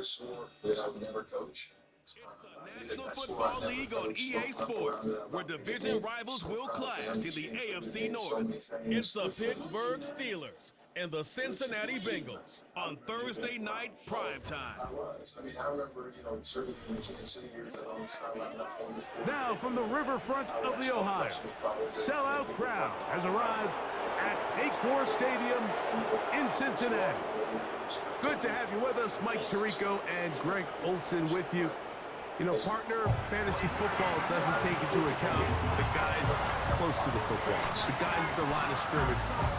always swore that I would never coach. National Football League on EA Sports, where division rivals will clash in the AFC North. It's the Pittsburgh Steelers and the Cincinnati Bengals on Thursday night primetime. I remember, certainly in the Kansas City years on the sideline. Now from the riverfront of the Ohio, sellout crowd has arrived at Paycor Stadium in Cincinnati. Good to have you with us. Mike Tirico and Greg Olson with you. Partner, fantasy football doesn't take into account the guys close to the football, the guys at the line of scrimmage.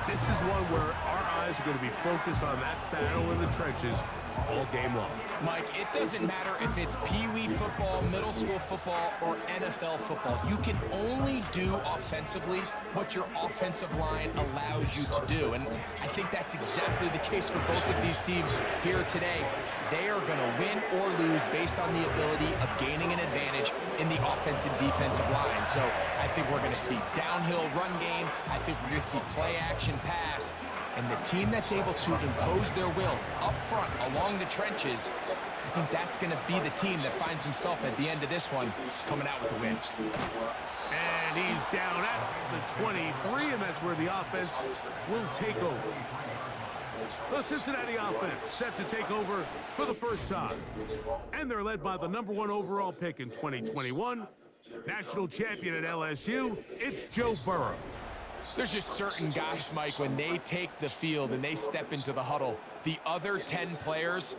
This is one where our eyes are going to be focused on that battle in the trenches all game long. Mike, it doesn't matter if it's Pee-wee football, middle school football, or NFL football. You can only do offensively what your offensive line allows you to do. And I think that's exactly the case for both of these teams here today. They are going to win or lose based on the ability of gaining an advantage in the offensive defensive line. So I think we're going to see downhill run game. I think we're going to see play action pass. And the team that's able to impose their will up front along the trenches, I think that's going to be the team that finds himself at the end of this one coming out with the win. And he's down at the 23, and that's where the offense will take over. The Cincinnati offense set to take over for the first time. And they're led by the #1 overall pick in 2021, national champion at LSU, it's Joe Burrow. There's just certain guys, Mike, when they take the field and they step into the huddle, the other 10 players,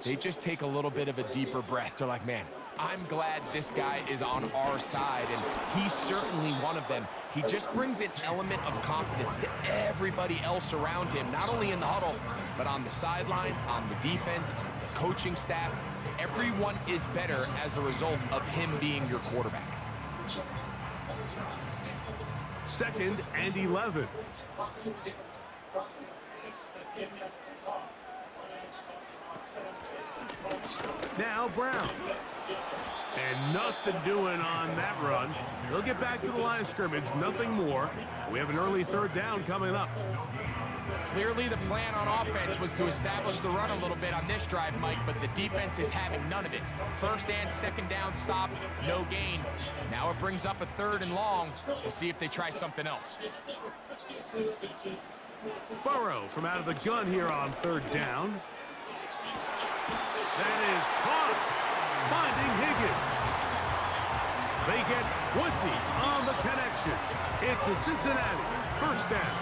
they just take a little bit of a deeper breath. They're like, man, I'm glad this guy is on our side, and he's certainly one of them. He just brings an element of confidence to everybody else around him, not only in the huddle, but on the sideline, on the defense, the coaching staff. Everyone is better as the result of him being your quarterback. 2nd and 11. Now Brown. And nothing doing on that run. He'll get back to the line of scrimmage, nothing more. We have an early 3rd down coming up. Clearly the plan on offense was to establish the run a little bit on this drive, Mike, but the defense is having none of it. 1st and 2nd down stop, no gain. Now it brings up a 3rd and long. We'll see if they try something else. Burrow from out of the gun here on 3rd down. That is caught, finding Higgins. They get 20 on the connection. It's a Cincinnati 1st down.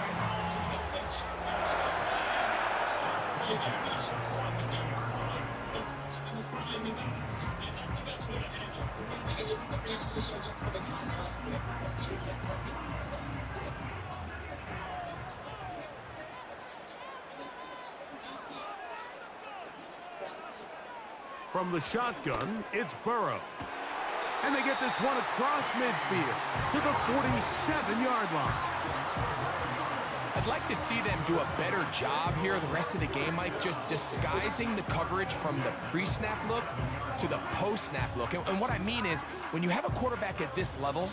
From the shotgun, it's Burrow. And they get this one across midfield to the 47-yard line. I'd like to see them do a better job here the rest of the game, Mike, just disguising the coverage from the pre-snap look to the post-snap look. And what I mean is, when you have a quarterback at this level,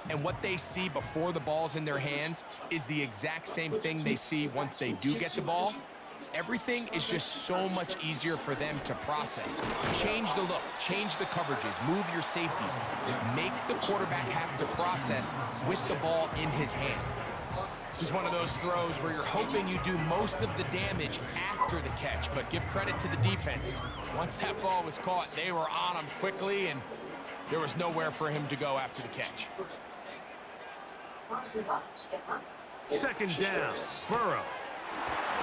and what they see before the ball's in their hands is the exact same thing they see once they do get the ball, everything is just so much easier for them to process. Change the look, change the coverages, move your safeties. Make the quarterback have to process with the ball in his hand. This is one of those throws where you're hoping you do most of the damage after the catch, but give credit to the defense. Once that ball was caught, they were on him quickly, and there was nowhere for him to go after the catch. 2nd down, Burrow.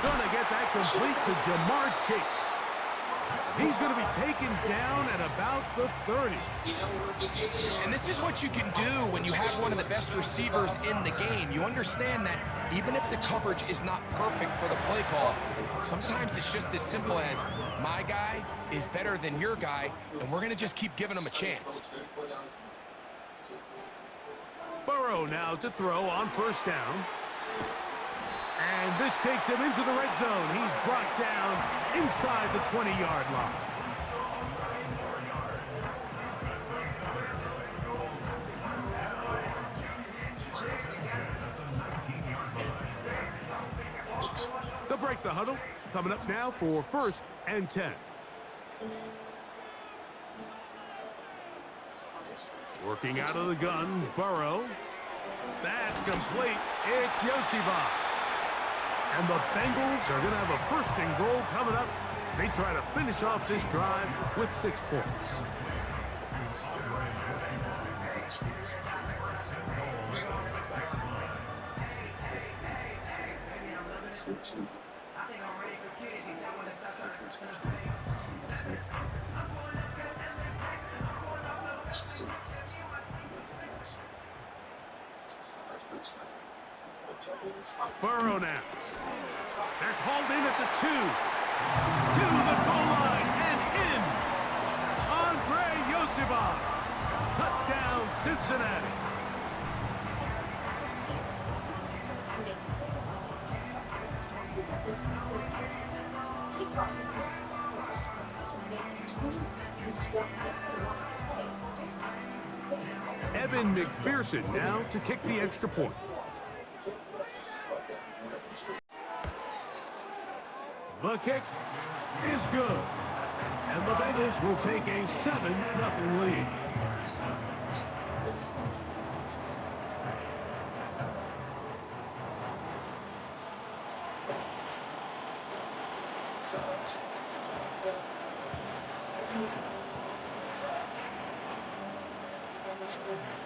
Gonna get that complete to Jamar Chase. He's going to be taken down at about the 30. And this is what you can do when you have one of the best receivers in the game. You understand that even if the coverage is not perfect for the play call, sometimes it's just as simple as my guy is better than your guy, and we're going to just keep giving him a chance. Burrow now to throw on 1st down. And this takes him into the red zone. He's brought down inside the 20-yard line. They'll break the huddle. Coming up now for 1st and 10. Working out of the gun, Burrow. That's complete. It's Yoshiba. And the Bengals are going to have a first and goal coming up. They try to finish off this drive with 6 points. Burrow now. That's hauled in at the 2. To the goal line and in. Andre Yoshiba. Touchdown, Cincinnati. Evan McPherson now to kick the extra point. The kick is good. And the Bengals will take a 7-0 lead.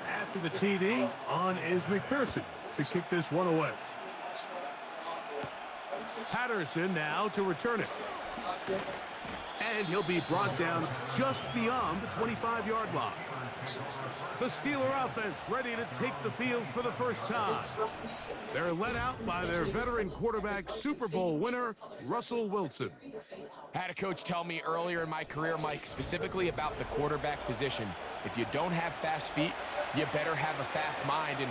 After the TD, on is McPherson to kick this one away. Patterson now to return it. And he'll be brought down just beyond the 25-yard line. The Steeler offense ready to take the field for the first time. They're led out by their veteran quarterback, Super Bowl winner, Russell Wilson. I had a coach tell me earlier in my career, Mike, specifically about the quarterback position. If you don't have fast feet, you better have a fast mind. And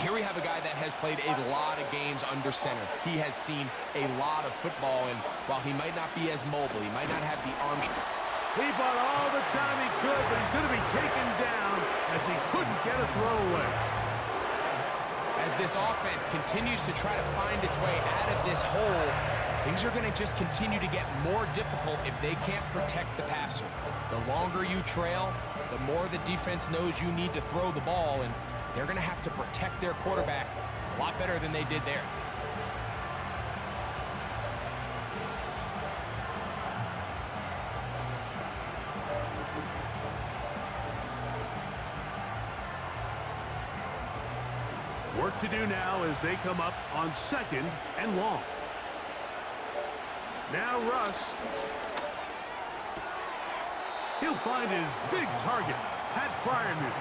here we have a guy that has played a lot of games under center. He has seen a lot of football, and while he might not be as mobile, he might not have the arm strength. He bought all the time he could, but he's going to be taken down as he couldn't get a throwaway. As this offense continues to try to find its way out of this hole, things are going to just continue to get more difficult if they can't protect the passer. The longer you trail, the more the defense knows you need to throw the ball, and they're going to have to protect their quarterback a lot better than they did there. Work to do now as they come up on 2nd and long. Now Russ. He'll find his big target, Pat Freiermuth.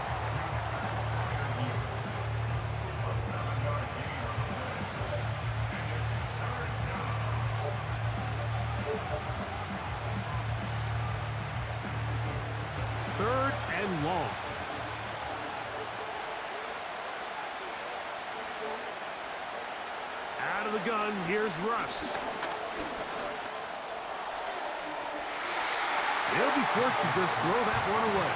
Third and long. Out of the gun, here's Russ. He'll be forced to just throw that one away.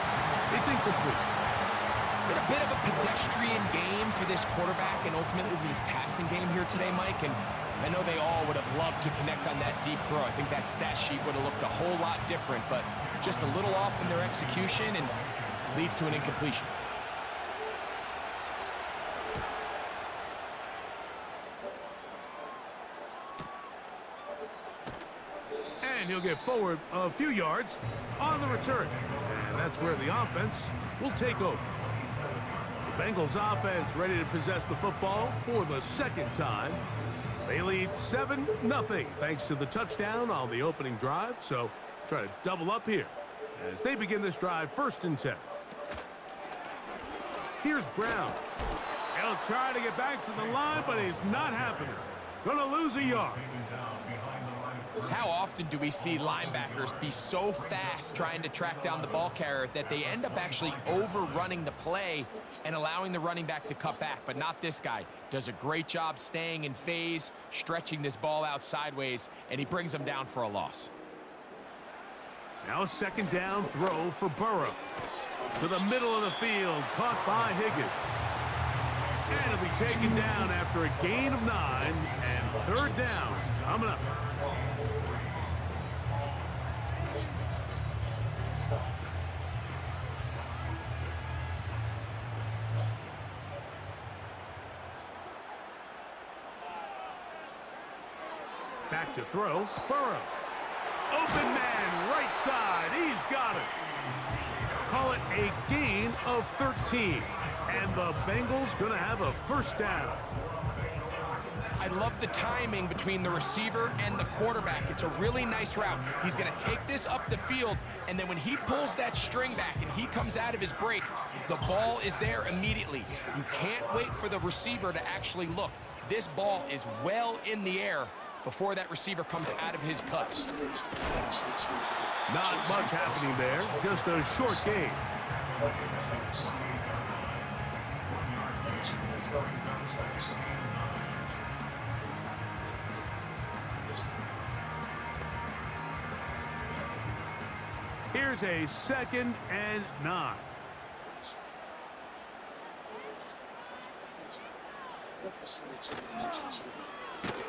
It's incomplete. It's been a bit of a pedestrian game for this quarterback and ultimately this passing game here today, Mike. And I know they all would have loved to connect on that deep throw. I think that stat sheet would have looked a whole lot different, but just a little off in their execution and leads to an incompletion. And he'll get forward a few yards on the return. And that's where the offense will take over. The Bengals offense ready to possess the football for the second time. They lead 7-0 thanks to the touchdown on the opening drive. So try to double up here as they begin this drive 1st and 10. Here's Brown. He'll try to get back to the line, but he's not happening. Gonna lose a yard. How often do we see linebackers be so fast trying to track down the ball carrier that they end up actually overrunning the play and allowing the running back to cut back? But not this guy. Does a great job staying in phase, stretching this ball out sideways, and he brings them down for a loss. Now a 2nd down throw for Burrow. To the middle of the field, caught by Higgins. And he'll be taken down after a gain of 9, and 3rd down coming up. Back to throw. Burrow. Open man, right side. He's got it. Call it a gain of 13. And the Bengals going to have a first down. I love the timing between the receiver and the quarterback. It's a really nice route. He's going to take this up the field, and then when he pulls that string back and he comes out of his break, the ball is there immediately. You can't wait for the receiver to actually look. This ball is well in the air before that receiver comes out of his cut. Not much happening there, just a short gain. Here's a 2nd and 9.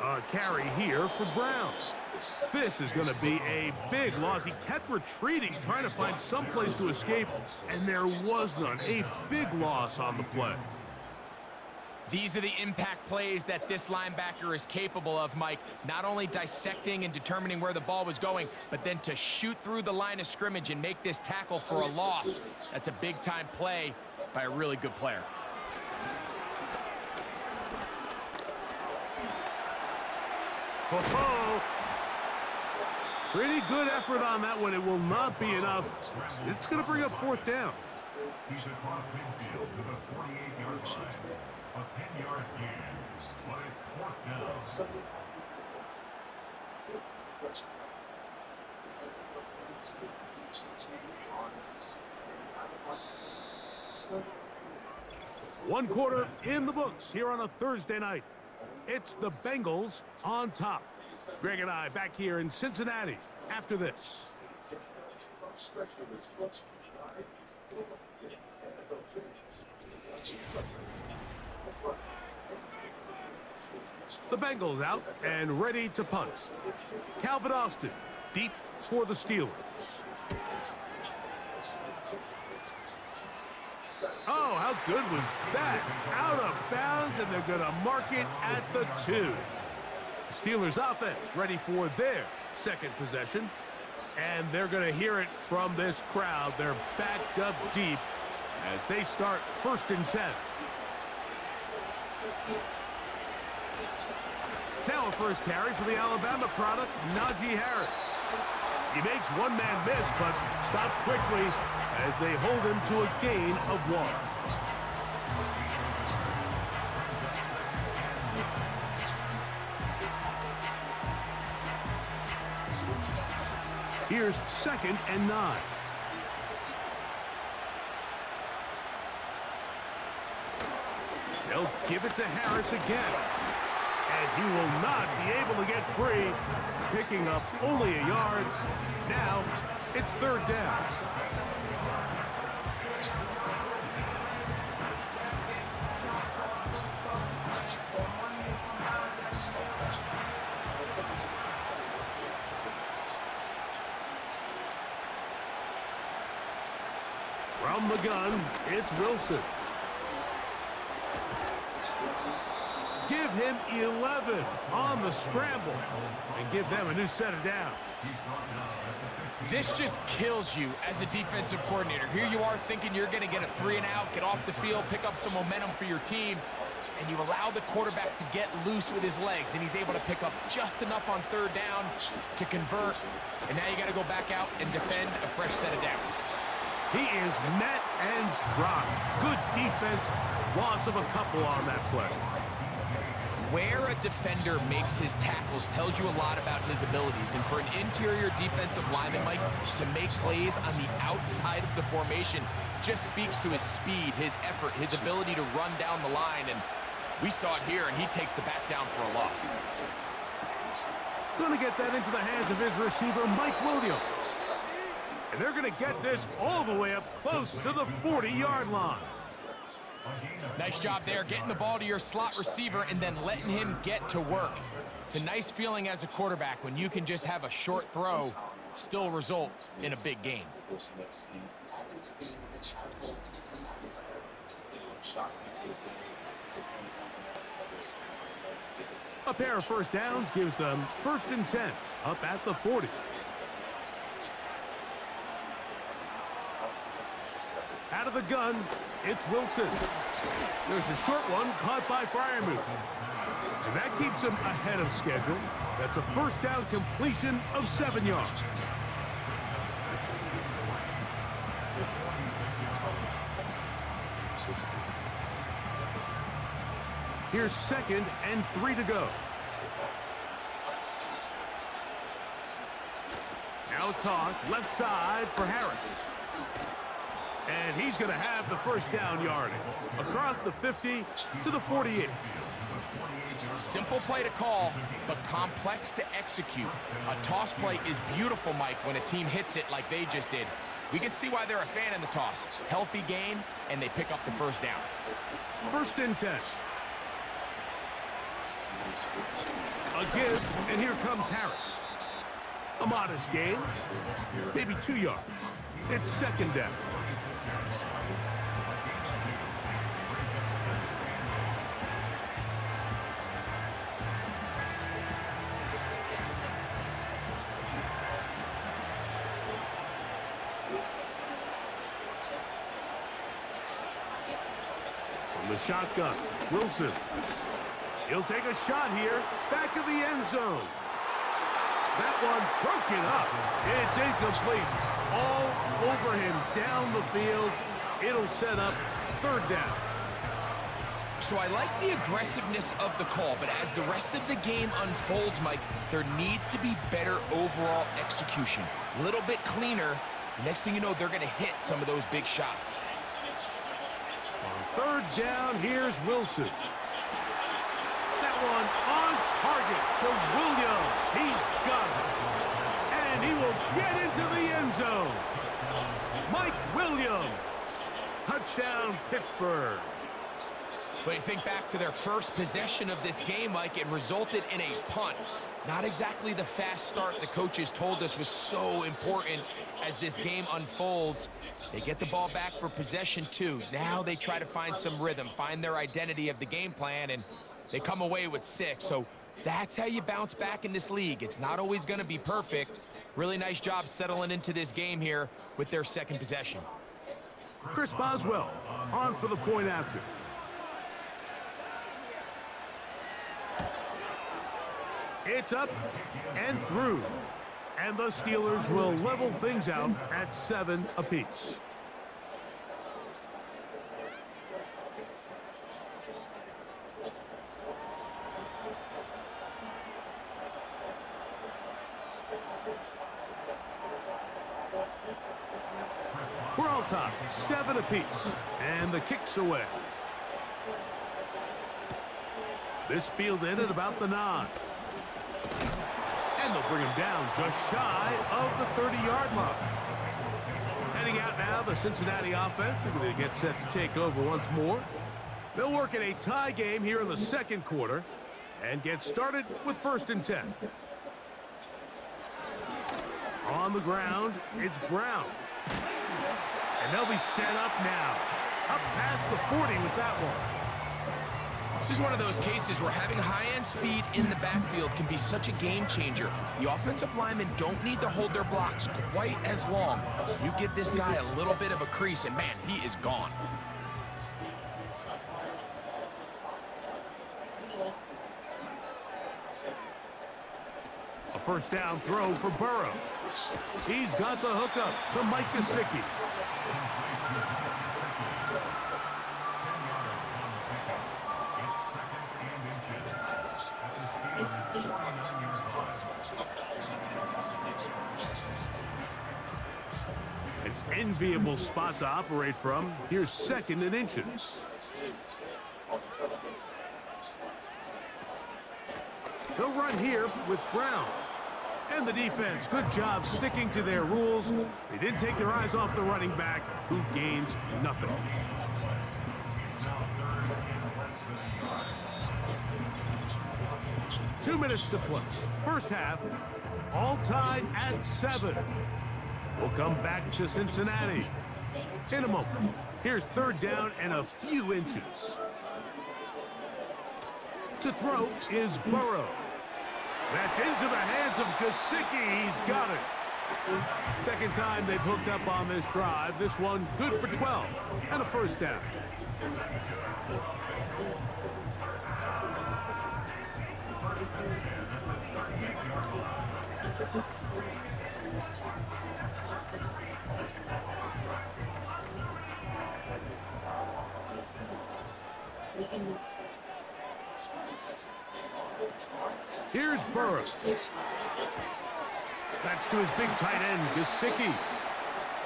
A carry here for Browns. This is going to be a big loss. He kept retreating, trying to find some place to escape, and there was none. A big loss on the play. These are the impact plays that this linebacker is capable of, Mike. Not only dissecting and determining where the ball was going, but then to shoot through the line of scrimmage and make this tackle for a loss. That's a big-time play by a really good player. Oh, pretty good effort on that one. It will not be enough. It's going to bring up 4th down. He's across midfield to the 48-yard line. A 10-yard gain, but it's 4th down. One quarter in the books here on a Thursday night. It's the Bengals on top. Greg and I back here in Cincinnati after this. The Bengals out and ready to punt. Calvin Austin deep for the Steelers. Oh, how good was that? Out of bounds, and they're going to mark it at the 2. The Steelers offense ready for their 2nd possession. And they're going to hear it from this crowd. They're backed up deep as they start 1st and 10. Now a first carry for the Alabama product, Najee Harris. He makes one man miss, but stopped quickly as they hold him to a gain of 1. Here's 2nd and 9. They'll give it to Harris again. And he will not be able to get free, picking up only a yard. Now it's 3rd down. From the gun, it's Wilson. Give him 11 on the scramble and give them a new set of downs. This just kills you as a defensive coordinator. Here you are thinking you're going to get a 3 and out, get off the field, pick up some momentum for your team, and you allow the quarterback to get loose with his legs, and he's able to pick up just enough on 3rd down to convert, and now you got to go back out and defend a fresh set of downs. He is met and dropped. Good defense. Loss of a couple on that play. Where a defender makes his tackles tells you a lot about his abilities. And for an interior defensive lineman, Mike, to make plays on the outside of the formation just speaks to his speed, his effort, his ability to run down the line. And we saw it here, and he takes the back down for a loss. Going to get that into the hands of his receiver, Mike Williams. And they're going to get this all the way up close to the 40-yard line. Nice job there, getting the ball to your slot receiver and then letting him get to work. It's a nice feeling as a quarterback when you can just have a short throw, still result in a big gain. A pair of first downs gives them 1st and 10 up at the 40. Out of the gun, it's Wilson. There's a short one caught by Freiermuth. And that keeps him ahead of schedule. That's a first down completion of 7 yards. Here's 2nd and 3 to go. Now toss left side for Harris. And he's going to have the first down yardage across the 50 to the 48. Simple play to call, but complex to execute. A toss play is beautiful, Mike, when a team hits it like they just did. We can see why they're a fan in the toss. Healthy gain, and they pick up the first down. 1st and 10. A give, and here comes Harris. A modest gain, maybe 2 yards. It's 2nd down. From the shotgun, Wilson. He'll take a shot here, back of the end zone. That one broken up. It's incomplete. All over him down the field. It'll set up 3rd down. So I like the aggressiveness of the call, but as the rest of the game unfolds, Mike, there needs to be better overall execution. A little bit cleaner. The next thing you know, they're going to hit some of those big shots. On 3rd down, here's Wilson. That one on target to Williams. He's got it. And he will get into the end zone. Mike Williams. Touchdown, Pittsburgh. But you think back to their first possession of this game, Mike, it resulted in a punt. Not exactly the fast start the coaches told us was so important as this game unfolds. They get the ball back for possession 2. Now they try to find some rhythm, find their identity of the game plan, and they come away with 6. So that's how you bounce back in this league. It's not always going to be perfect. Really nice job settling into this game here with their 2nd possession. Chris Boswell on for the point after. It's up and through. And the Steelers will level things out at 7 apiece. We're all tied, 7 apiece, and the kick's away. This fielded at about the 9. And they'll bring him down just shy of the 30-yard line. Heading out now, the Cincinnati offense. They're going to get set to take over once more. They'll work in a tie game here in the 2nd quarter and get started with 1st and 10. On the ground, it's Brown. And they'll be set up now. Up past the 40 with that one. This is one of those cases where having high-end speed in the backfield can be such a game changer. The offensive linemen don't need to hold their blocks quite as long. You give this guy a little bit of a crease, and man, he is gone. A first down throw for Burrow. He's got the hookup to Mike Gesicki. An enviable spot to operate from. Here's 2nd and inches. They'll run here with Brown. And the defense, good job sticking to their rules. They didn't take their eyes off the running back, who gains nothing. Two minutes to play. First half, all tied at 7. will come back to Cincinnati. In a moment, here's third down and a few inches. To throw is Burrow. That's into the hands of Gesicki. He's got it. Second time they've hooked up on this drive. This one good for 12 and a first down. Here's Burrow. That's to his big tight end, Gesicki.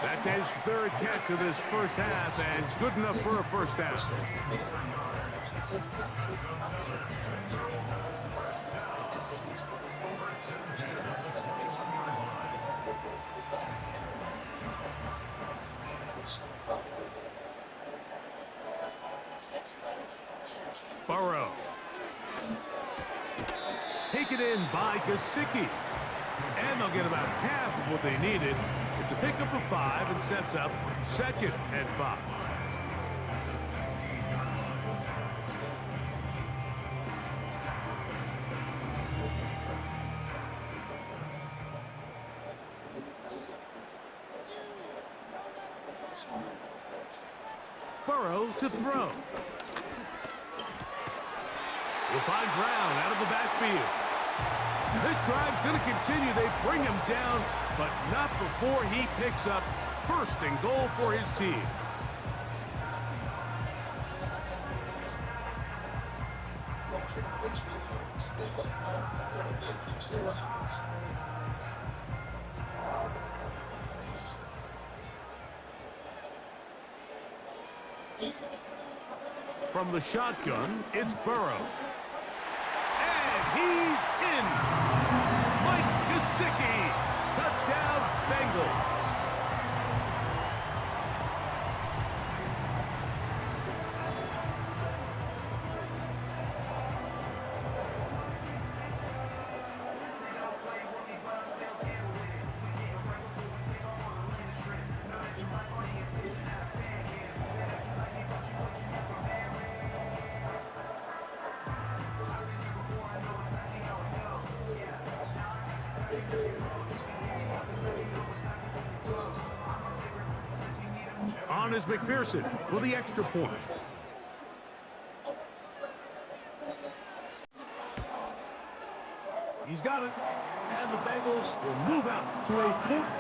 That's his third catch of this first half, and good enough for a first down. Burrow. Taken in by Gesicki. And they'll get about half of what they needed. It's a pickup of 5 and sets up 2nd and 5. Burrow to throw. He'll find Brown out of the backfield. This drive's going to continue. They bring him down, but not before he picks up first and goal for his team. From the shotgun, it's Burrow. And he's in. Mike Gesicki. Touchdown, Bengals. On is McPherson for the extra point. He's got it. And the Bengals will move out to a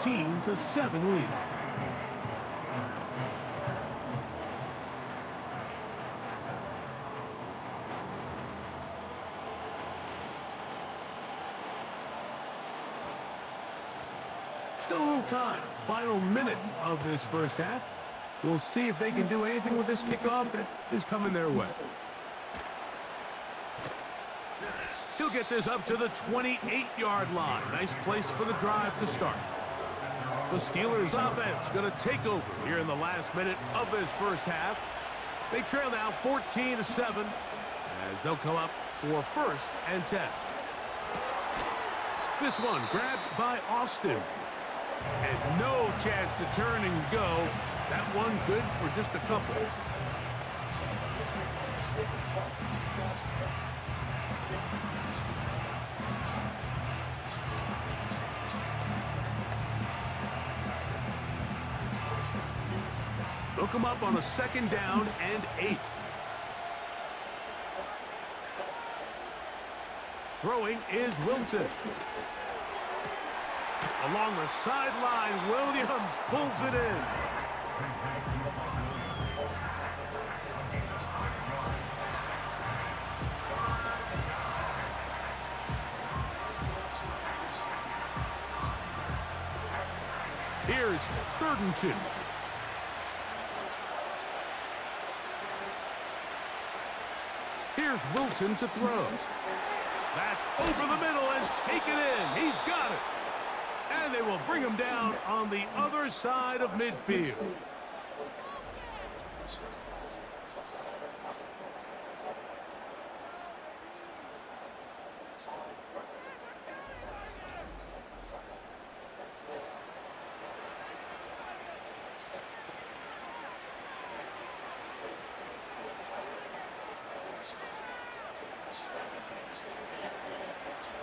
14-7 lead. Still a little time. Final minute of this first half. We'll see if they can do anything with this kickoff that is coming their way. He'll get this up to the 28-yard line. Nice place for the drive to start. The Steelers offense going to take over here in the last minute of this first half. They trail now 14-7 as they'll come up for 1st and 10. This one grabbed by Austin. And no chance to turn and go. That one good for just a couple. They'll come up on a 2nd down and 8. Throwing is Wilson. Along the sideline, Williams pulls it in. Here's 3rd and 2. Here's Wilson to throw. That's over the middle and taken in. He's got it. And they will bring him down on the other side of midfield.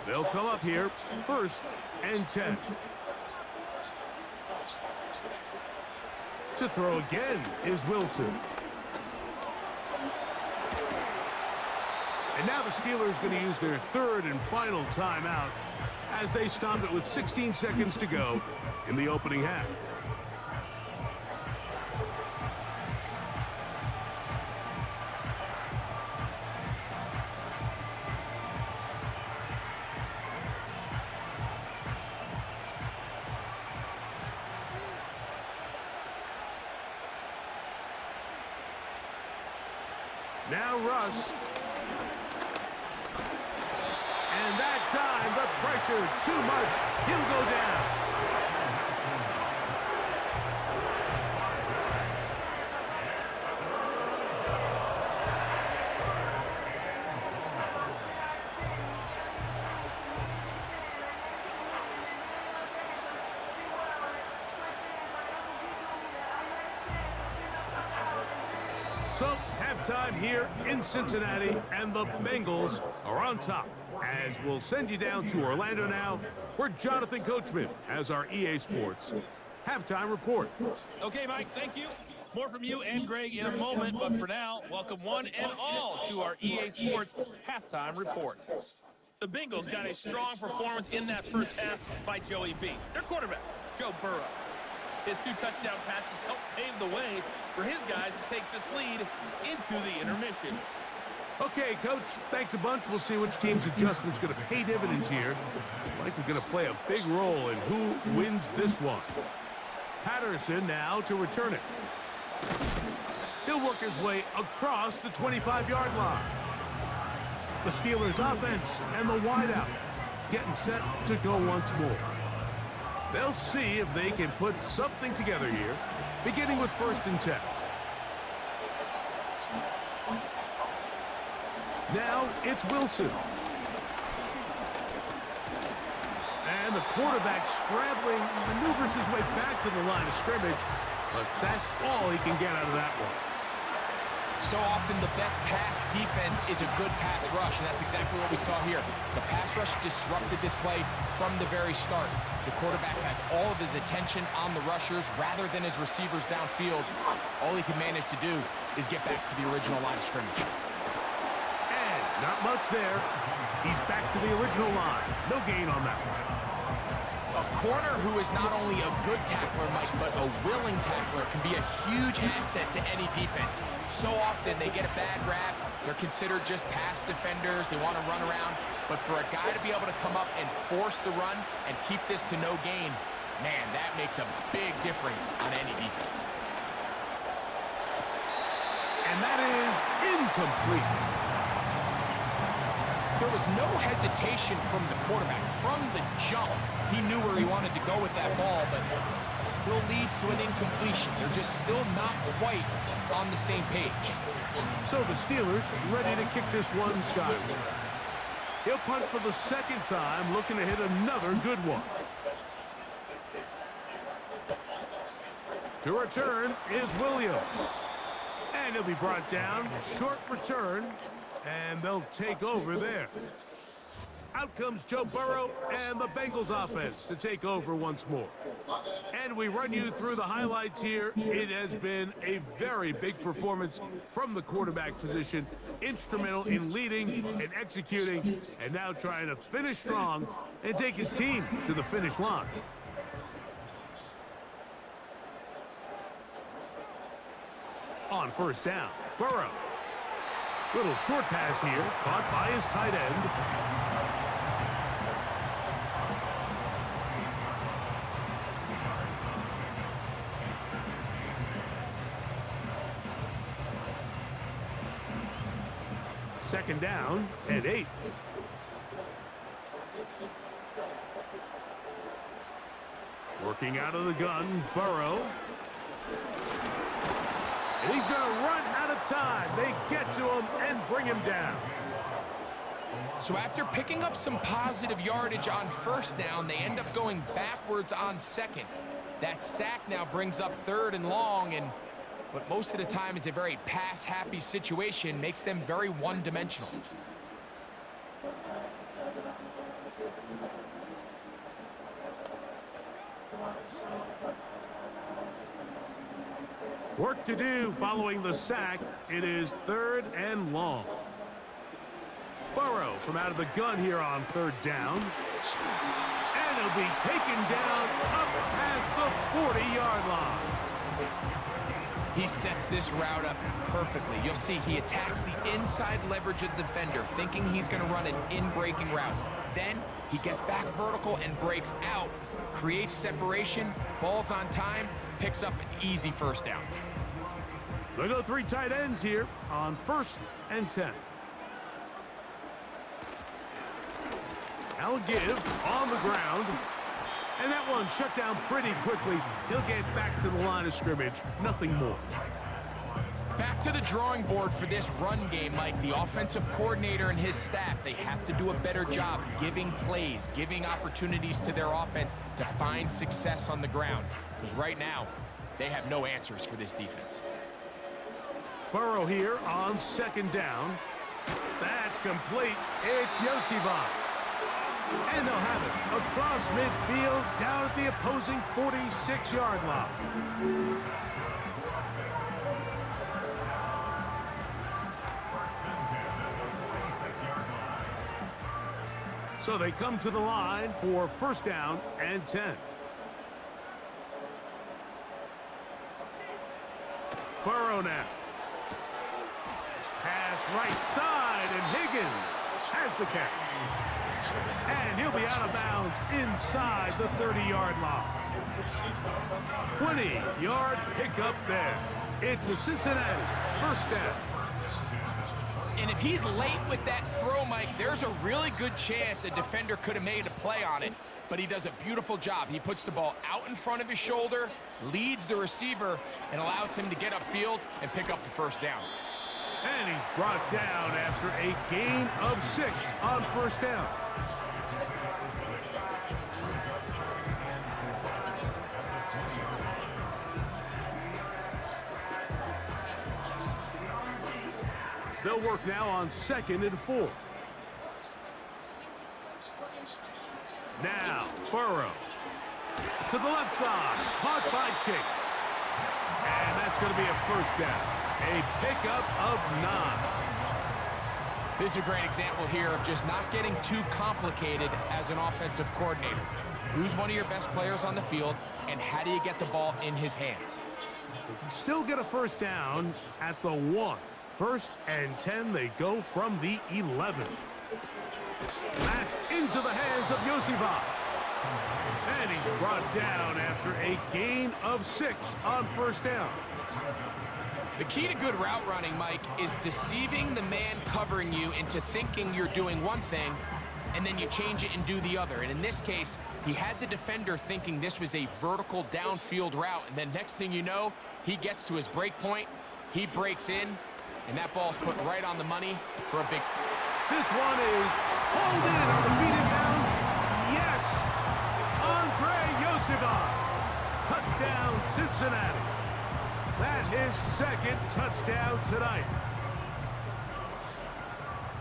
They'll come up here, 1st and 10. To throw again is Wilson. And now the Steelers going to use their 3rd and final timeout as they stop it with 16 seconds to go in the opening half. Now Russ. And that time, the pressure too much. He'll go down. So, halftime here in Cincinnati, and the Bengals are on top. As we'll send you down to Orlando now, where Jonathan Coachman has our EA Sports halftime report. Okay, Mike, thank you. More from you and Greg in a moment, but for now, welcome one and all to our EA Sports halftime report. The Bengals got a strong performance in that first half by Joey B. Their quarterback, Joe Burrow. His 2 touchdown passes helped pave the way for his guys to take this lead into the intermission. Okay, Coach, thanks a bunch. We'll see which team's adjustment's going to pay dividends here. Like we're going to play a big role in who wins this one. Patterson now to return it. He'll work his way across the 25-yard line. The Steelers' offense and the wideout getting set to go once more. They'll see if they can put something together here, beginning with 1st and 10. Now it's Wilson. And the quarterback scrambling, maneuvers his way back to the line of scrimmage, but that's all he can get out of that one. So often the best pass defense is a good pass rush, and that's exactly what we saw here. The pass rush disrupted this play from the very start. The quarterback has all of his attention on the rushers rather than his receivers downfield. All he can manage to do is get back to the original line of scrimmage. And not much there. He's back to the original line. No gain on that one. A corner who is not only a good tackler, Mike, but a willing tackler can be a huge asset to any defense. So often they get a bad rap. They're considered just pass defenders. They want to run around. But for a guy to be able to come up and force the run and keep this to no gain, man, that makes a big difference on any defense. And that is incomplete. There was no hesitation from the quarterback. From the jump, he knew where he wanted to go with that ball, but it still leads to an incompletion. They're just still not quite on the same page. So the Steelers ready to kick this one skyward. He'll punt for the 2nd time, looking to hit another good one. To return is Williams. And he'll be brought down. Short return. And they'll take over there. Out comes Joe Burrow and the Bengals offense to take over once more. And we run you through the highlights here. It has been a very big performance from the quarterback position. Instrumental in leading and executing, and now trying to finish strong and take his team to the finish line. On 1st down, Burrow. Little short pass here, caught by his tight end. Second down and 8. Working out of the gun, Burrow. And he's going to run out of time. They get to him and bring him down. So after picking up some positive yardage on 1st down, they end up going backwards on 2nd. That sack now brings up 3rd and long, and what most of the time is a very pass-happy situation makes them very one-dimensional. Work to do following the sack. It is 3rd and long. Burrow from out of the gun here on 3rd down. And he'll be taken down up past the 40-yard line. He sets this route up perfectly. You'll see he attacks the inside leverage of the defender, thinking he's going to run an in-breaking route. Then he gets back vertical and breaks out, creates separation, ball's on time, picks up an easy 1st down. They go 3 tight ends here on 1st and 10. Now a give on the ground. And that one shut down pretty quickly. He'll get back to the line of scrimmage. Nothing more. Back to the drawing board for this run game, Mike. The offensive coordinator and his staff, they have to do a better job giving plays, giving opportunities to their offense to find success on the ground. Because right now, they have no answers for this defense. Burrow here on 2nd down. That's complete. It's Yosivas. And they'll have it across midfield down at the opposing 46-yard line. So they come to the line for 1st down and 10. Burrow now. Pass right side, and Higgins has the catch. And he'll be out of bounds inside the 30-yard line. 20-yard pickup there. It's a Cincinnati 1st down. And if he's late with that throw, Mike, there's a really good chance a defender could have made a play on it, but he does a beautiful job. He puts the ball out in front of his shoulder, leads the receiver, and allows him to get upfield and pick up the 1st down. And he's brought down after a gain of 6 on 1st down. They'll work now on 2nd and 4. Now, Burrow. To the left side. Caught by Chase. And that's going to be a 1st down. A pickup of 9. This is a great example here of just not getting too complicated as an offensive coordinator. Who's one of your best players on the field, and how do you get the ball in his hands? They can still get a 1st down at the 1. 1st and 10, they go from the 11. That's into the hands of Yosivas. And he's brought down after a gain of 6 on 1st down. The key to good route running, Mike, is deceiving the man covering you into thinking you're doing one thing, and then you change it and do the other. And in this case, he had the defender thinking this was a vertical downfield route, and then next thing you know, he gets to his break point, he breaks in, and that ball's put right on the money for a big... This one is pulled in on the feet inbounds. Yes! Andre Yosivas. Touchdown, Cincinnati. That's his 2nd touchdown tonight.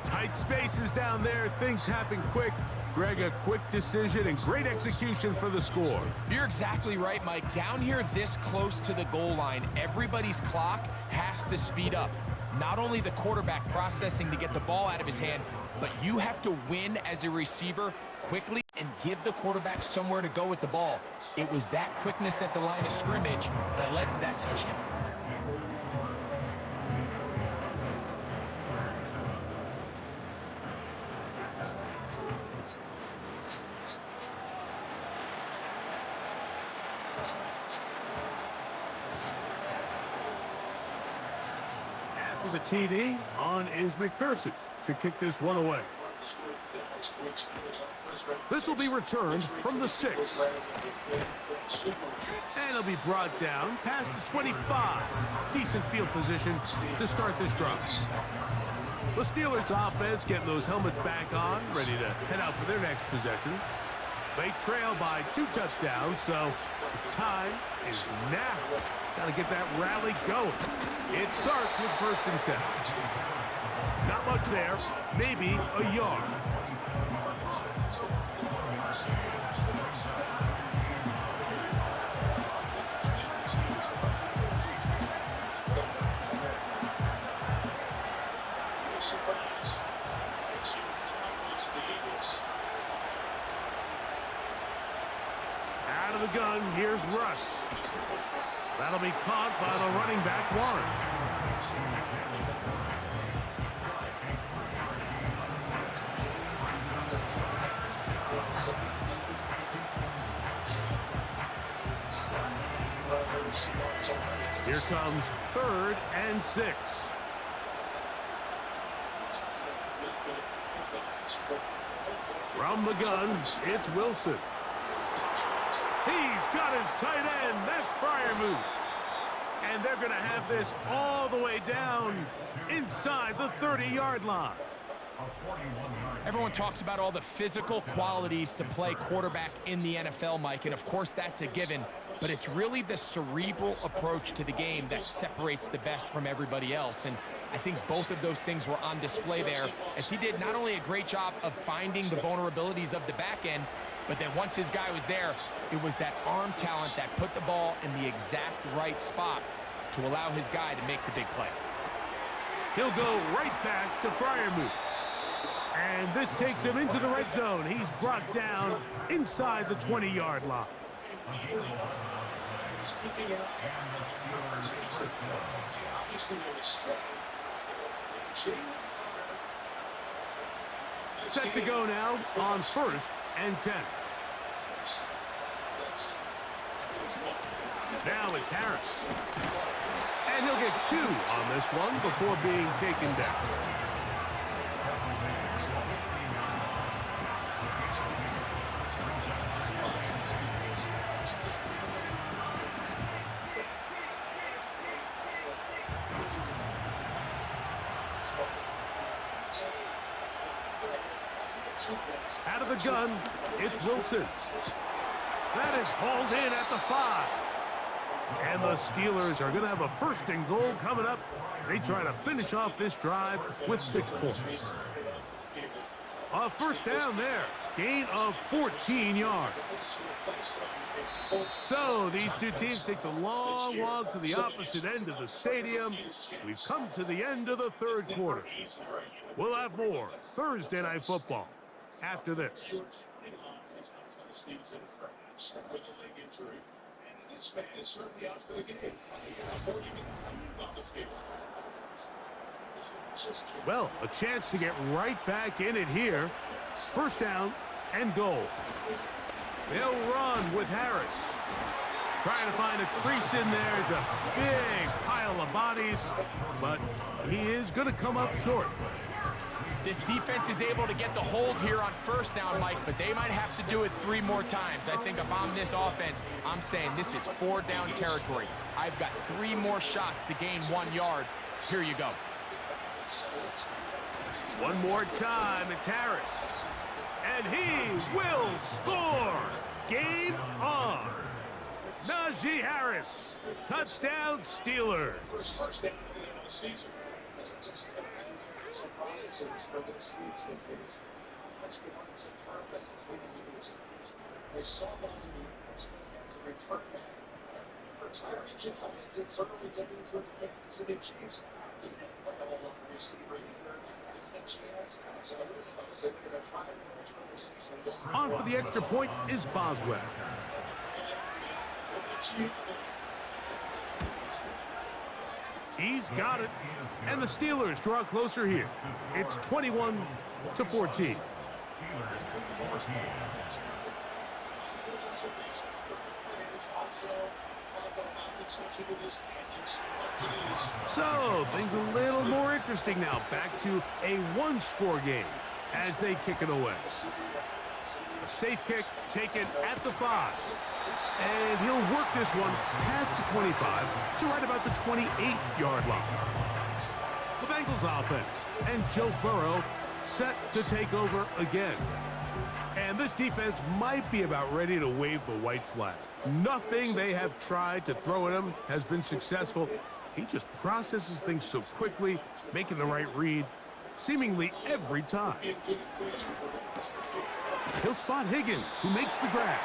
Tight spaces down there. Things happen quick. Greg, a quick decision and great execution for the score. You're exactly right, Mike. Down here this close to the goal line, everybody's clock has to speed up. Not only the quarterback processing to get the ball out of his hand, but you have to win as a receiver quickly and give the quarterback somewhere to go with the ball. It was that quickness at the line of scrimmage that led to that touchdown. The TD on is McPherson to kick this one away. This will be returned from the 6. And it'll be brought down past the 25. Decent field position to start this drive. The Steelers offense getting those helmets back on, ready to head out for their next possession. They trail by 2 touchdowns, so the time is now. Got to get that rally going. It starts with 1st and 10. Not much there, maybe a yard. Out of the gun, here's Russ. That'll be caught by the running back, Warren. Here comes 3rd and 6. From the gun, it's Wilson. He's got his tight end. That's Freiermuth. And they're going to have this all the way down inside the 30-yard line. Everyone talks about all the physical qualities to play quarterback in the NFL, Mike, and of course that's a given, but it's really the cerebral approach to the game that separates the best from everybody else, and I think both of those things were on display there, as he did not only a great job of finding the vulnerabilities of the back end, but then once his guy was there, it was that arm talent that put the ball in the exact right spot to allow his guy to make the big play. He'll go right back to Freiermuth. And this takes him into the red zone. He's brought down inside the 20-yard line. Set to go now on 1st and 10. Now it's Harris. And he'll get 2 on this one before being taken down. Out of the gun, it's Wilson. That is hauled in at the 5. And the Steelers are going to have a 1st and goal coming up. They try to finish off this drive with 6 points. A 1st down there. Gain of 14 yards. So these two teams take the long walk to the opposite end of the stadium. We've come to the end of the 3rd quarter. We'll have more Thursday Night Football after this. Well, a chance to get right back in it here. 1st down and goal. They'll run with Harris. Trying to find a crease in there. It's a big pile of bodies, but he is going to come up short. This defense is able to get the hold here on 1st down, Mike, but they might have to do it 3 more times. I think if I'm this offense, I'm saying this is 4 down territory. I've got 3 more shots to gain 1 yard. Here you go. One more time, it's Harris. And he will score. Game on. Najee Harris. Touchdown, Steelers. On for the extra point is Boswell. He's got it. And the Steelers draw closer here. It's 21-14. So, things a little more interesting now. Back to a 1-score game as they kick it away. A safe kick taken at the 5. And he'll work this one past the 25 to right about the 28-yard line. The Bengals offense and Joe Burrow set to take over again. And this defense might be about ready to wave the white flag. Nothing they have tried to throw at him has been successful. He just processes things so quickly, making the right read. seemingly every time. He'll spot Higgins, who makes the grab.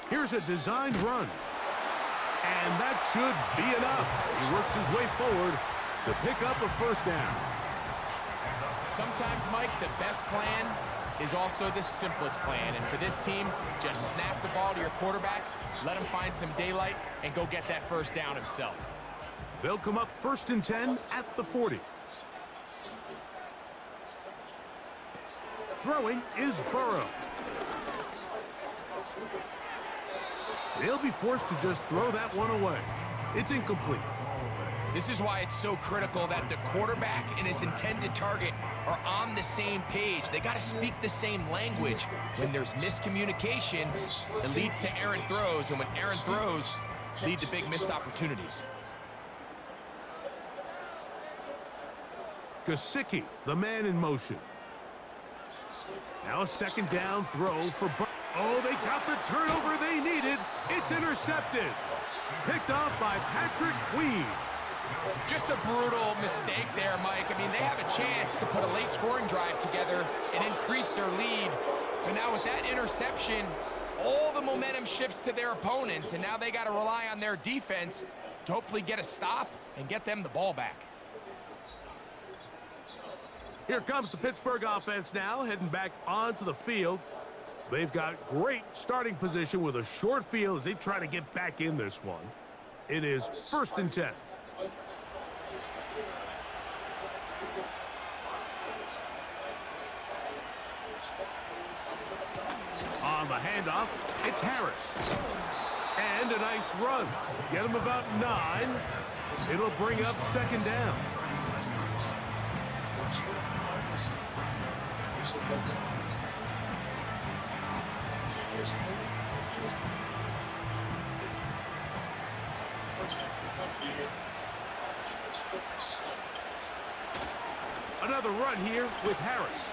Here's a designed run. And that should be enough. He works his way forward to pick up a first down. Sometimes, Mike, the best plan is also the simplest plan. And for this team, just snap the ball to your quarterback, let him find some daylight, and go get that first down himself. They'll come up 1st and 10 at the 40. Throwing is Burrow. They'll be forced to just throw that one away. It's incomplete. This is why it's so critical that the quarterback and his intended target are on the same page. They got to speak the same language. When there's miscommunication, it leads to errant throws, and when errant throws lead to big missed opportunities. Gesicki, the man in motion. Now a 2nd down throw for Burrow. Oh, they got the turnover they needed. It's intercepted. Picked off by Patrick Queen. Just a brutal mistake there, Mike. I mean, they have a chance to put a late scoring drive together and increase their lead. But now with that interception, all the momentum shifts to their opponents, and now they got to rely on their defense to hopefully get a stop and get them the ball back. Here comes the Pittsburgh offense now, heading back onto the field. They've got great starting position with a short field as they try to get back in this one. It is 1st and 10. On the handoff, it's Harris. And a nice run. Get him about 9. It'll bring up 2nd down. Another run here with Harris.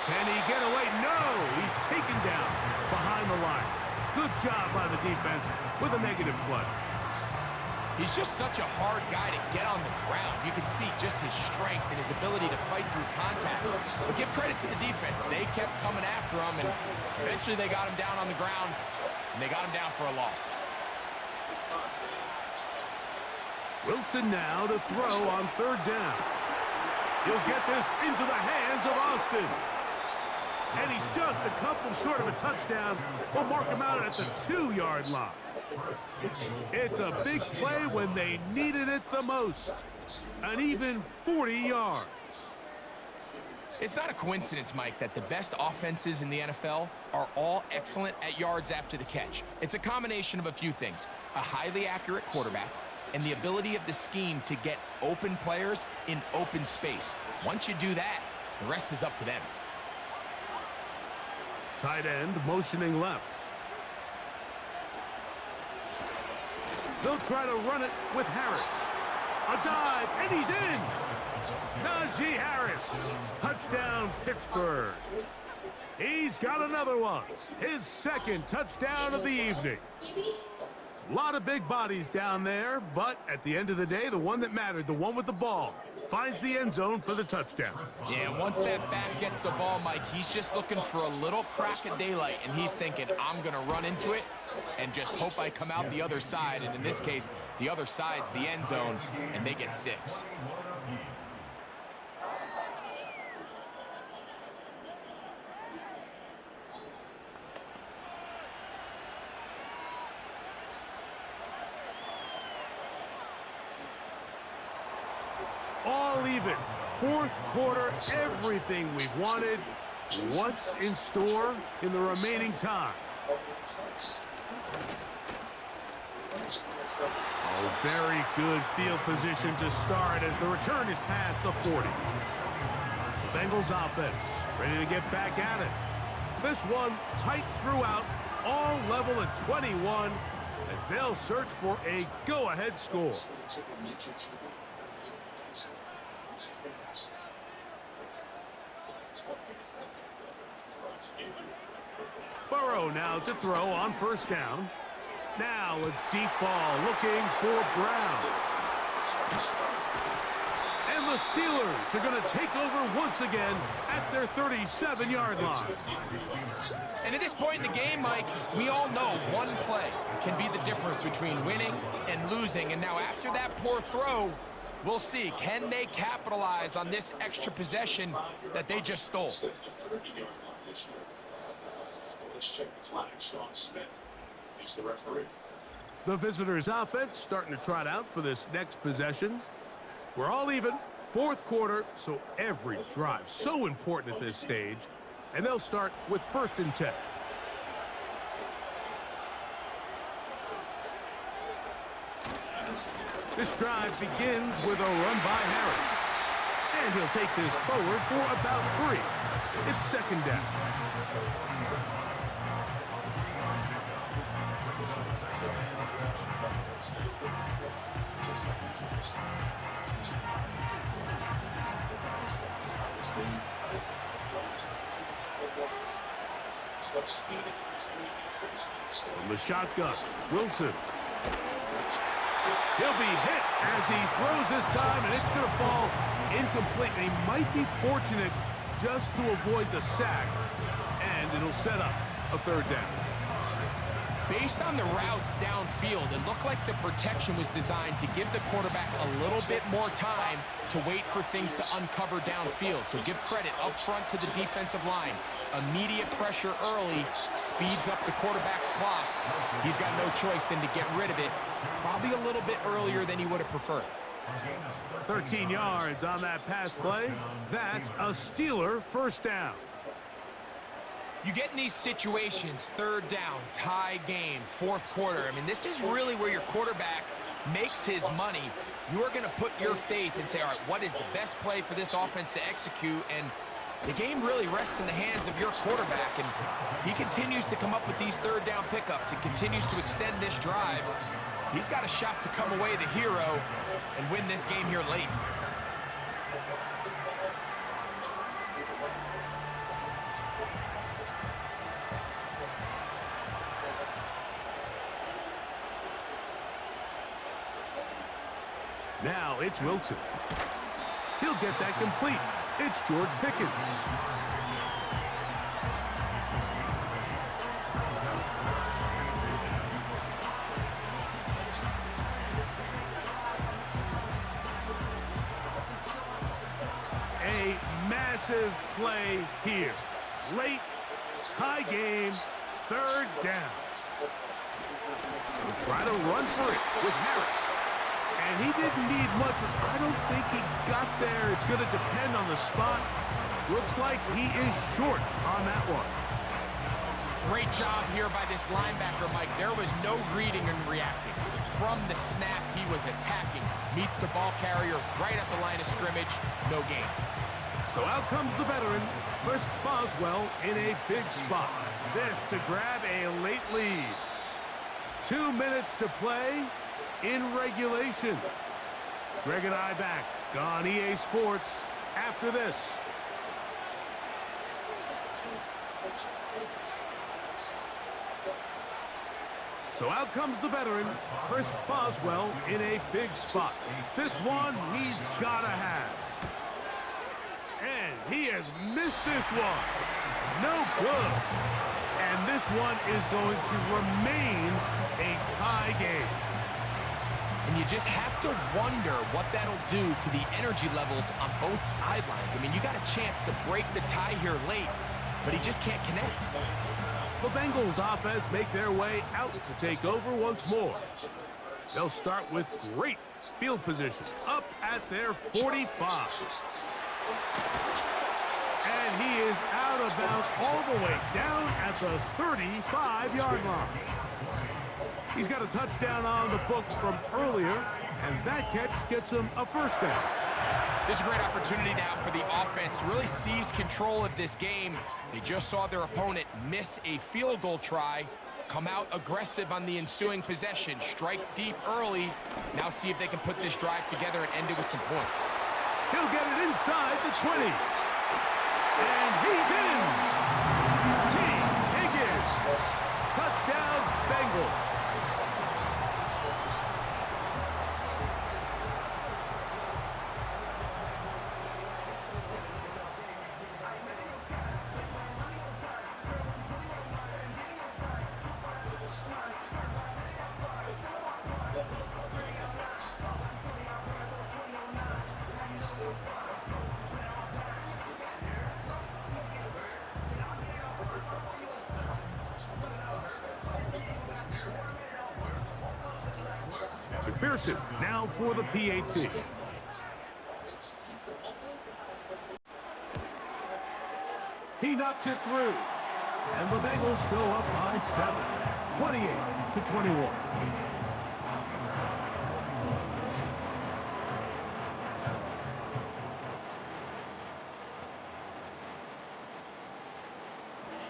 Can he get away? No! He's taken down behind the line. Good job by the defense with a negative play. He's just such a hard guy to get on the ground. You can see just his strength and his ability to fight through contact. But give credit to the defense. They kept coming after him, and eventually they got him down on the ground, and they got him down for a loss. Wilson now to throw on 3rd down. He'll get this into the hands of Austin. And he's just a couple short of a touchdown. We'll mark him out at the 2-yard line. It's a big play when they needed it the most. An even 40 yards. It's not a coincidence, Mike, that the best offenses in the NFL are all excellent at yards after the catch. It's a combination of a few things. A highly accurate quarterback and the ability of the scheme to get open players in open space. Once you do that, the rest is up to them. Tight end motioning left. They'll try to run it with Harris. A dive, and he's in. Najee Harris. Touchdown, Pittsburgh. He's got another one. His 2nd touchdown of the evening. A lot of big bodies down there, but at the end of the day, the one that mattered, the one with the ball, finds the end zone for the touchdown. Yeah, once that back gets the ball, Mike, he's just looking for a little crack of daylight, and he's thinking, I'm going to run into it and just hope I come out the other side. And in this case, the other side's the end zone, and they get 6. All even. 4th quarter, everything we've wanted. What's in store in the remaining time? Oh, very good field position to start as the return is past the 40. The Bengals offense ready to get back at it. This one tight throughout, all level at 21 as they'll search for a go-ahead score. Burrow now to throw on first down. Now a deep ball looking for Brown. And the Steelers are going to take over once again at their 37-yard line. And at this point in the game, Mike, we all know one play can be the difference between winning and losing. And now after that poor throw, we'll see, can they capitalize on this extra possession that they just stole? Let's check the flag. Sean Smith is the referee. The visitors' offense starting to trot out for this next possession. We're all even. Fourth quarter, so every drive so important at this stage. And they'll start with 1st and 10. This drive begins with a run by Harris. And he'll take this forward for about 3. It's 2nd down. From the shotgun, Wilson. He'll be hit as he throws this time, and it's going to fall incomplete. And he might be fortunate just to avoid the sack, and it'll set up a 3rd down. Based on the routes downfield, it looked like the protection was designed to give the quarterback a little bit more time to wait for things to uncover downfield. So give credit up front to the defensive line. Immediate pressure early speeds up the quarterback's clock. He's got no choice than to get rid of it, probably a little bit earlier than he would have preferred. 13 yards on that pass play. That's a Steeler 1st down. You get in these situations, 3rd down, tie game, 4th quarter. I mean, this is really where your quarterback makes his money. You are going to put your faith and say, all right, what is the best play for this offense to execute? And the game really rests in the hands of your quarterback. And he continues to come up with these 3rd down pickups and continues to extend this drive. He's got a shot to come away the hero and win this game here late. Now it's Wilson. He'll get that complete. It's George Pickens. A massive play here. Late, tie game, 3rd down. We'll try to run for it with Harris. And he didn't need much. I don't think he got there. It's going to depend on the spot. Looks like he is short on that one. Great job here by this linebacker, Mike. There was no reading and reacting. From the snap, he was attacking. Meets the ball carrier right at the line of scrimmage. No gain. So out comes the veteran, Chris Boswell, in a big spot. This to grab a late lead. 2 minutes to play in regulation. Greg and I back on EA Sports after this. So out comes the veteran, Chris Boswell, in a big spot. This one he's got to have. And he has missed this one. No good. And this one is going to remain a tie game. And you just have to wonder what that'll do to the energy levels on both sidelines. I mean, you got a chance to break the tie here late, but he just can't connect. The Bengals offense make their way out to take over once more. They'll start with great field position up at their 45. And he is out of bounds all the way down at the 35-yard line. He's got a touchdown on the books from earlier, and that catch gets him a 1st down. This is a great opportunity now for the offense to really seize control of this game. They just saw their opponent miss a field goal try. come out aggressive on the ensuing possession, strike deep early. Now see if they can put this drive together and end it with some points. He'll get it inside the 20. And he's in. T. Higgins. Touchdown, Bengals. McPherson now for the PAT. He knocked it through. And the Bengals go up by 7, 28-21.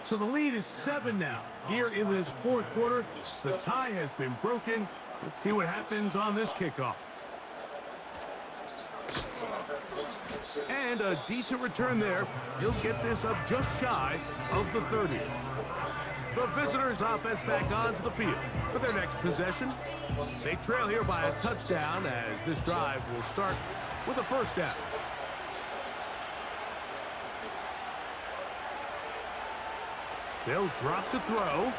So the lead is 7 now. Here in this fourth quarter, the tie has been broken. Let's see what happens on this kickoff. And a decent return there. He'll get this up just shy of the 30. The visitors' offense back onto the field for their next possession. They trail here by a touchdown as this drive will start with a first down. They'll drop to throw.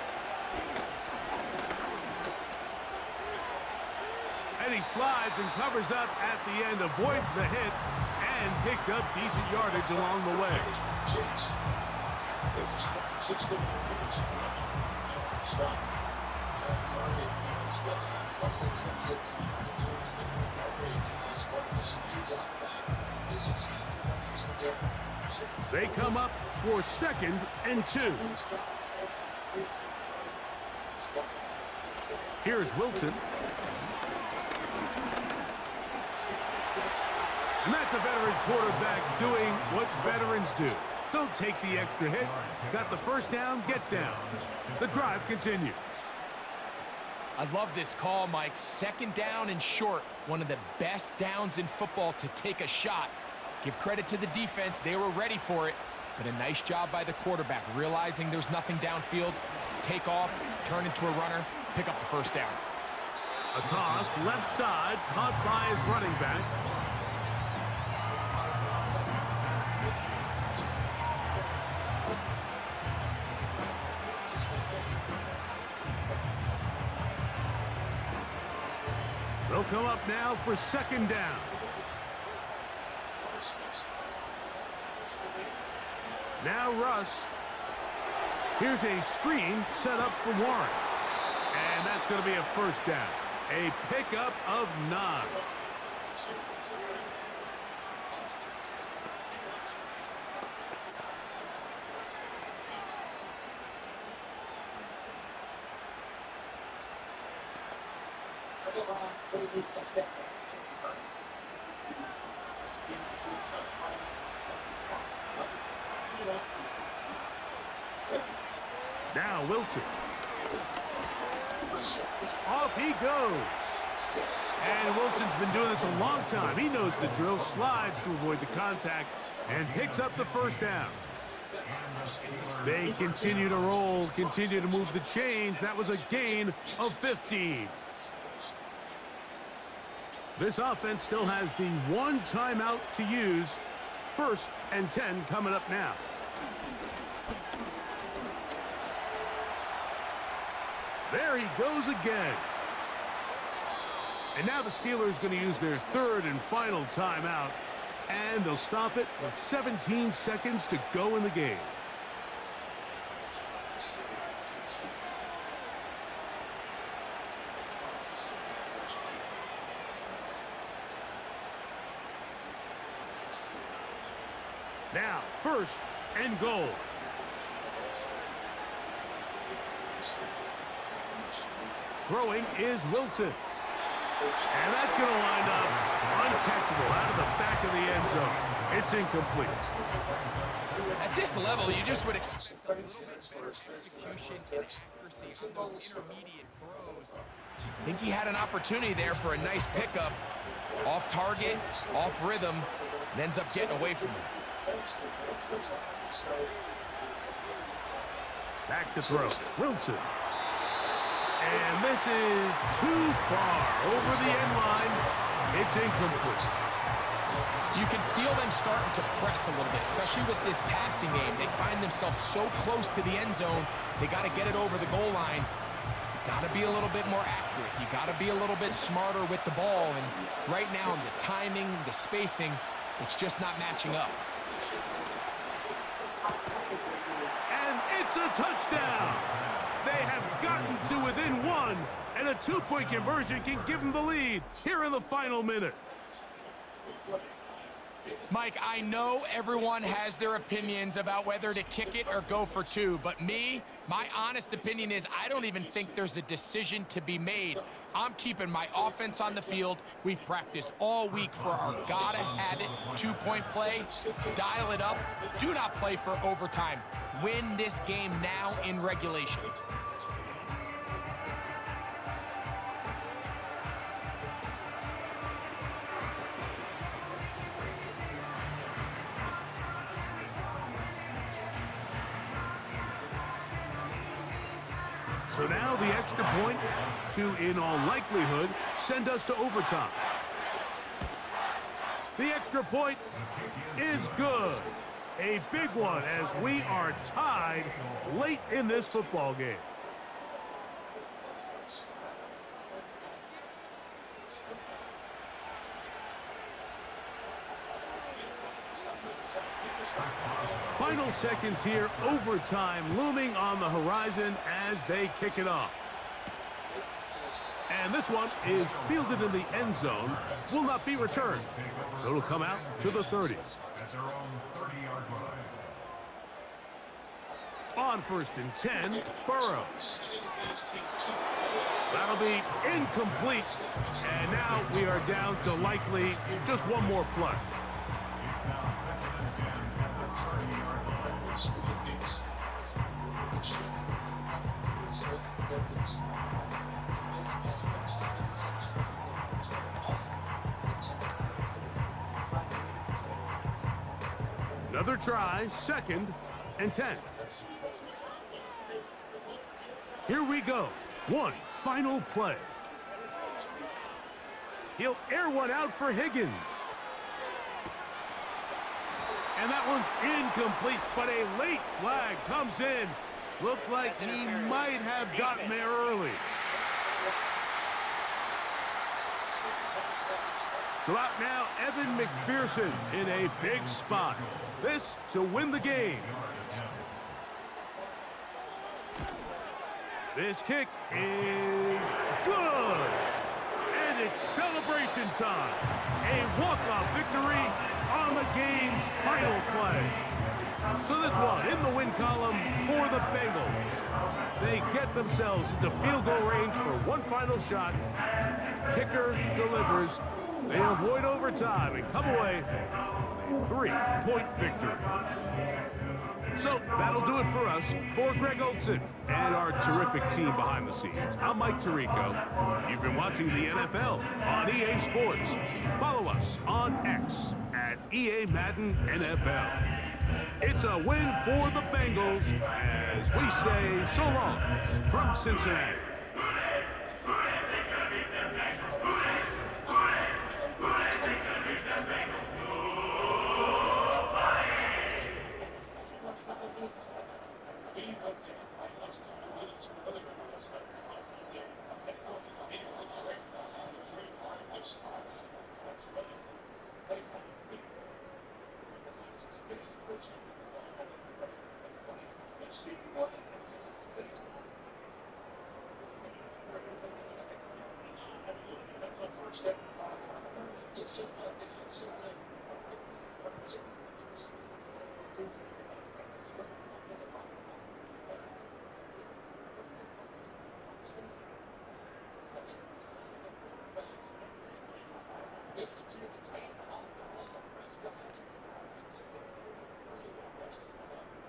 And he slides and covers up at the end, avoids the hit, and picked up decent yardage along the way. They come up for 2nd and 2. Here's Wilson. And that's a veteran quarterback doing what veterans do. Don't take the extra hit. Got the first down, get down. The drive continues. I love this call, Mike. 2nd down and short. One of the best downs in football to take a shot. Give credit to the defense. They were ready for it. But a nice job by the quarterback, realizing there's nothing downfield. Take off, turn into a runner, pick up the first down. A toss, left side, caught by his running back. They'll come up now for 2nd down. Now Russ. Here's a screen set up for Warren. And that's going to be a first down. A pickup of 9. Now Wilson. Off he goes. And Wilson's been doing this a long time. He knows the drill, slides to avoid the contact, and picks up the first down. They continue to roll, continue to move the chains. That was a gain of 15. This offense still has the 1 timeout to use. 1st and 10 coming up now. There he goes again. And now the Steelers going to use their 3rd and final timeout. And they'll stop it with 17 seconds to go in the game. Now, 1st and goal. Throwing is Wilson. And that's going to wind up uncatchable out of the back of the end zone. It's incomplete. At this level, you just would expect a little bit better execution and accuracy on those intermediate throws. I think he had an opportunity there for a nice pickup. Off target, off rhythm, and ends up getting away from him. Back to throw. Wilson. And this is too far over the end line. It's incomplete. You can feel them starting to press a little bit, especially with this passing game. They find themselves so close to the end zone, they got to get it over the goal line. You got to be a little bit more accurate. You got to be a little bit smarter with the ball. And right now, the timing, the spacing, it's just not matching up. And it's a touchdown. They have gotten to within one, and a two-point conversion can give them the lead here in the final minute. Mike, I know everyone has their opinions about whether to kick it or go for two, but me, my honest opinion is I don't even think there's a decision to be made. I'm keeping my offense on the field. We've practiced all week for our gotta-have-it two-point play. Dial it up. Do not play for overtime. Win this game now in regulation. So now the extra point to, in all likelihood, send us to overtime. The extra point is good. A big one as we are tied late in this football game. Final seconds here, overtime looming on the horizon as they kick it off. And this one is fielded in the end zone, will not be returned. So it'll come out to the 30. On 1st and 10, Burrows. That'll be incomplete. And now we are down to likely just one more play. Another try, 2nd and 10. Here we go. One final play. He'll air one out for Higgins. And that one's incomplete, but a late flag comes in. Looked like he might have gotten there early. So out now, Evan McPherson in a big spot. This to win the game. This kick is good. And it's celebration time. A walk-off victory on the game's final play. So this one in the win column for the Bengals. They get themselves into field goal range for one final shot. Kicker delivers. They avoid overtime and come away with a 3-point victory. So that'll do it for us. For Greg Olson and our terrific team behind the scenes, I'm Mike Tirico. You've been watching the NFL on EA Sports. Follow us on X at EA Madden NFL. It's a win for the Bengals as we say so long from Cincinnati. It's so